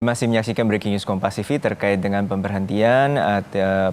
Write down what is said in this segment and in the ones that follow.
Masih menyaksikan Breaking News Kompas TV terkait dengan pemberhentian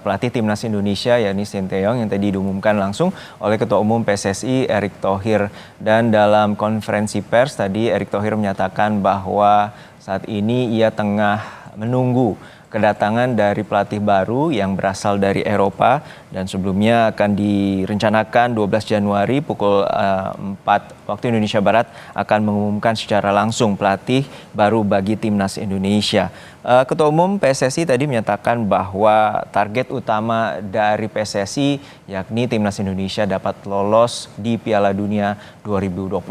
pelatih Timnas Indonesia yakni Sinteyong yang tadi diumumkan langsung oleh Ketua Umum PSSI Erick Thohir. Dan dalam konferensi pers tadi Erick Thohir menyatakan bahwa saat ini ia tengah menunggu kedatangan dari pelatih baru yang berasal dari Eropa dan sebelumnya akan direncanakan 12 Januari pukul 4 waktu Indonesia Barat akan mengumumkan secara langsung pelatih baru bagi Timnas Indonesia. Ketua Umum PSSI tadi menyatakan bahwa target utama dari PSSI yakni Timnas Indonesia dapat lolos di Piala Dunia 2026.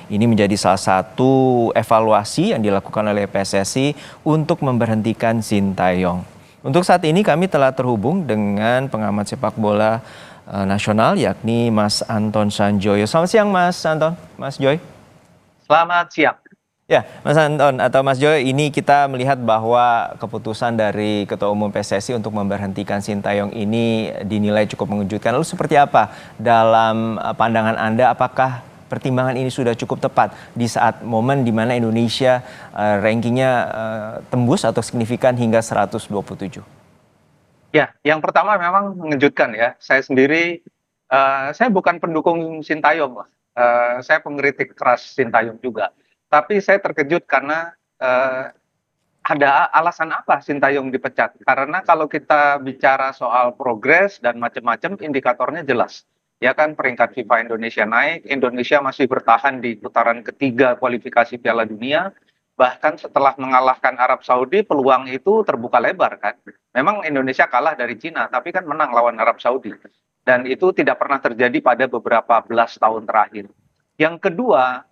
Ini menjadi salah satu evaluasi yang dilakukan oleh PSSI untuk memberhentikan Sinteyong. Untuk saat ini kami telah terhubung dengan pengamat sepak bola nasional yakni Mas Anton Sanjoyo. Selamat siang Mas Anton, Mas Joy. Selamat siang. Ya, Mas Anton atau Mas Joy, ini kita melihat bahwa keputusan dari Ketua Umum PSSI untuk memberhentikan Sinteyong ini dinilai cukup mengejutkan. Lalu seperti apa dalam pandangan Anda, apakah pertimbangan ini sudah cukup tepat di saat momen di mana Indonesia rankingnya tembus atau signifikan hingga 127? Ya, yang pertama memang mengejutkan ya. Saya sendiri, saya bukan pendukung Sinteyong, saya pengkritik keras Sinteyong juga. Tapi saya terkejut karena ada alasan apa Sinteyong dipecat. Karena kalau kita bicara soal progres dan macam-macam, indikatornya jelas. Ya kan, peringkat FIFA Indonesia naik, Indonesia masih bertahan di putaran ketiga kualifikasi Piala Dunia. Bahkan setelah mengalahkan Arab Saudi, peluang itu terbuka lebar kan. Memang Indonesia kalah dari Cina, tapi kan menang lawan Arab Saudi. Dan itu tidak pernah terjadi pada beberapa belas tahun terakhir. Yang kedua,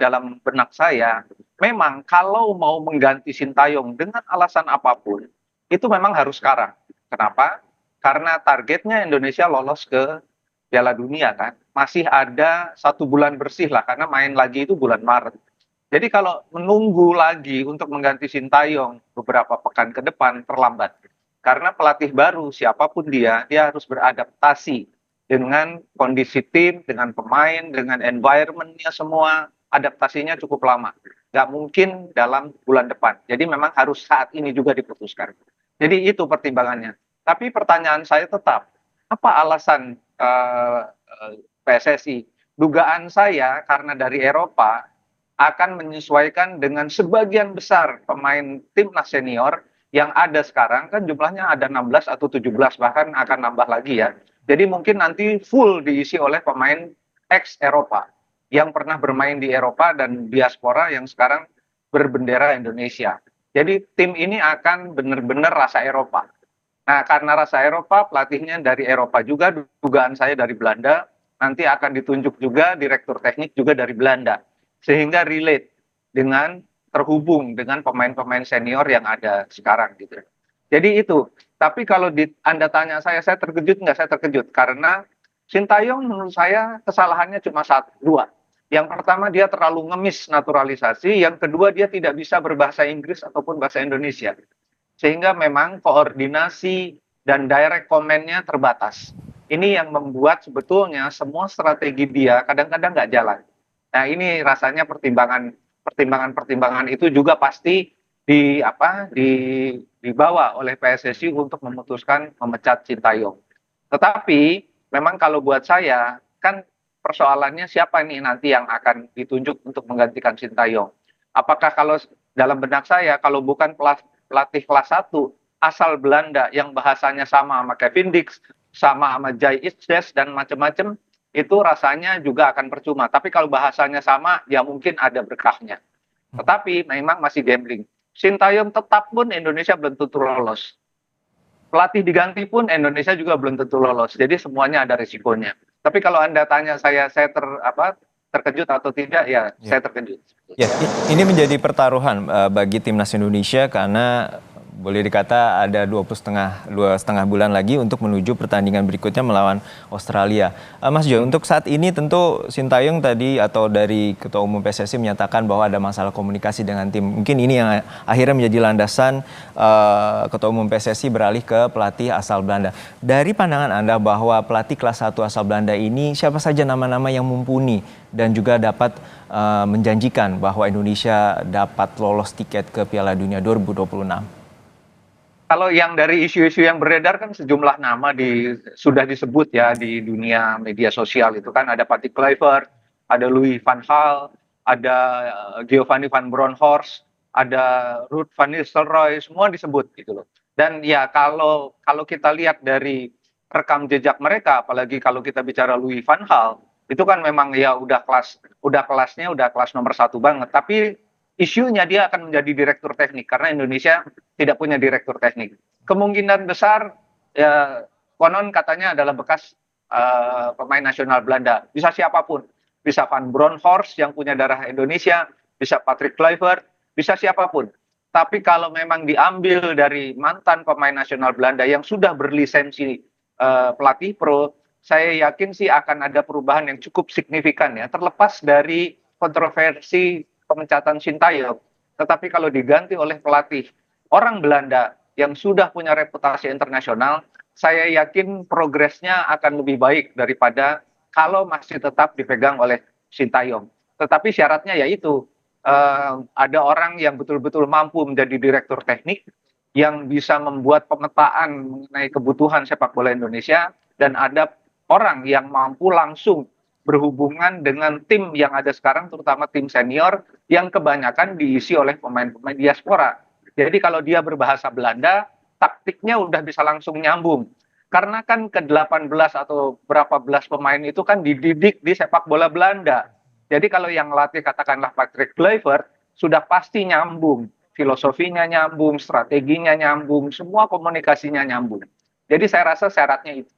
dalam benak saya, memang kalau mau mengganti Sinteyong dengan alasan apapun, itu memang harus sekarang. Kenapa? Karena targetnya Indonesia lolos ke Piala Dunia kan. Masih ada 1 bulan bersih lah, karena main lagi itu bulan Maret. Jadi kalau menunggu lagi untuk mengganti Sinteyong beberapa pekan ke depan, terlambat. Karena pelatih baru, siapapun dia harus beradaptasi dengan kondisi tim, dengan pemain, dengan environment-nya semua, adaptasinya cukup lama. Nggak mungkin dalam bulan depan. Jadi memang harus saat ini juga diputuskan. Jadi itu pertimbangannya. Tapi pertanyaan saya tetap, apa alasan PSSI? Dugaan saya karena dari Eropa akan menyesuaikan dengan sebagian besar pemain timnas senior yang ada sekarang, kan jumlahnya ada 16 atau 17, bahkan akan nambah lagi ya. Jadi mungkin nanti full diisi oleh pemain ex-Eropa yang pernah bermain di Eropa dan diaspora yang sekarang berbendera Indonesia. Jadi tim ini akan benar-benar rasa Eropa. Nah, karena rasa Eropa, pelatihnya dari Eropa juga, dugaan saya dari Belanda, nanti akan ditunjuk juga direktur teknik juga dari Belanda. Sehingga relate dengan terhubung dengan pemain-pemain senior yang ada sekarang gitu. Jadi itu. Tapi kalau Anda tanya saya terkejut nggak? Saya terkejut karena Sinteyong menurut saya kesalahannya cuma dua. Yang pertama dia terlalu ngemis naturalisasi, yang kedua dia tidak bisa berbahasa Inggris ataupun bahasa Indonesia. Sehingga memang koordinasi dan direct comment-nya terbatas. Ini yang membuat sebetulnya semua strategi dia kadang-kadang nggak jalan. Nah ini rasanya pertimbangan itu juga pasti dibawa oleh PSSI untuk memutuskan memecat Sinteyong. Tetapi memang kalau buat saya kan persoalannya siapa nih nanti yang akan ditunjuk untuk menggantikan Sinteyong. Apakah kalau dalam benak saya kalau bukan pelatih kelas 1 asal Belanda yang bahasanya sama Kevin Dix, sama Jay Itzes dan macam-macam, itu rasanya juga akan percuma. Tapi kalau bahasanya sama ya mungkin ada berkahnya. Tetapi memang masih gambling. Sinteyong tetap pun Indonesia belum tentu lolos. Pelatih diganti pun Indonesia juga belum tentu lolos. Jadi semuanya ada risikonya. Tapi kalau Anda tanya saya terkejut atau tidak, ya saya terkejut. Ya, ini menjadi pertaruhan bagi Timnas Indonesia karena boleh dikata ada dua setengah bulan lagi untuk menuju pertandingan berikutnya melawan Australia. Mas Jo, untuk saat ini tentu Sintayong tadi atau dari Ketua Umum PSSI menyatakan bahwa ada masalah komunikasi dengan tim. Mungkin ini yang akhirnya menjadi landasan Ketua Umum PSSI beralih ke pelatih asal Belanda. Dari pandangan Anda bahwa pelatih kelas 1 asal Belanda ini siapa saja nama-nama yang mumpuni dan juga dapat menjanjikan bahwa Indonesia dapat lolos tiket ke Piala Dunia 2026? Kalau yang dari isu-isu yang beredar kan sejumlah nama sudah disebut ya di dunia media sosial itu kan ada Patrick Kluivert, ada Louis van Gaal, ada Giovanni van Bronckhorst, ada Ruud van Nistelrooy, semua disebut gitu loh. Dan ya kalau kita lihat dari rekam jejak mereka, apalagi kalau kita bicara Louis van Gaal, itu kan memang ya kelasnya udah kelas nomor satu banget. Tapi isunya dia akan menjadi direktur teknik karena Indonesia tidak punya direktur teknik. Kemungkinan besar ya konon katanya adalah bekas pemain nasional Belanda. Bisa siapapun. Bisa Van Bronckhorst yang punya darah Indonesia, bisa Patrick Kluivert, bisa siapapun. Tapi kalau memang diambil dari mantan pemain nasional Belanda yang sudah berlisensi pelatih pro, saya yakin sih akan ada perubahan yang cukup signifikan ya. Terlepas dari kontroversi pemecatan Sintayong. Tetapi kalau diganti oleh pelatih orang Belanda yang sudah punya reputasi internasional, saya yakin progresnya akan lebih baik daripada kalau masih tetap dipegang oleh Sintayong. Tetapi syaratnya yaitu ada orang yang betul-betul mampu menjadi direktur teknik yang bisa membuat pemetaan mengenai kebutuhan sepak bola Indonesia dan ada orang yang mampu langsung berhubungan dengan tim yang ada sekarang, terutama tim senior yang kebanyakan diisi oleh pemain-pemain diaspora. Jadi kalau dia berbahasa Belanda, taktiknya udah bisa langsung nyambung. Karena kan ke-18 atau berapa belas pemain itu kan dididik di sepak bola Belanda. Jadi kalau yang latih katakanlah Patrick Kluivert, sudah pasti nyambung. Filosofinya nyambung, strateginya nyambung, semua komunikasinya nyambung. Jadi saya rasa syaratnya itu.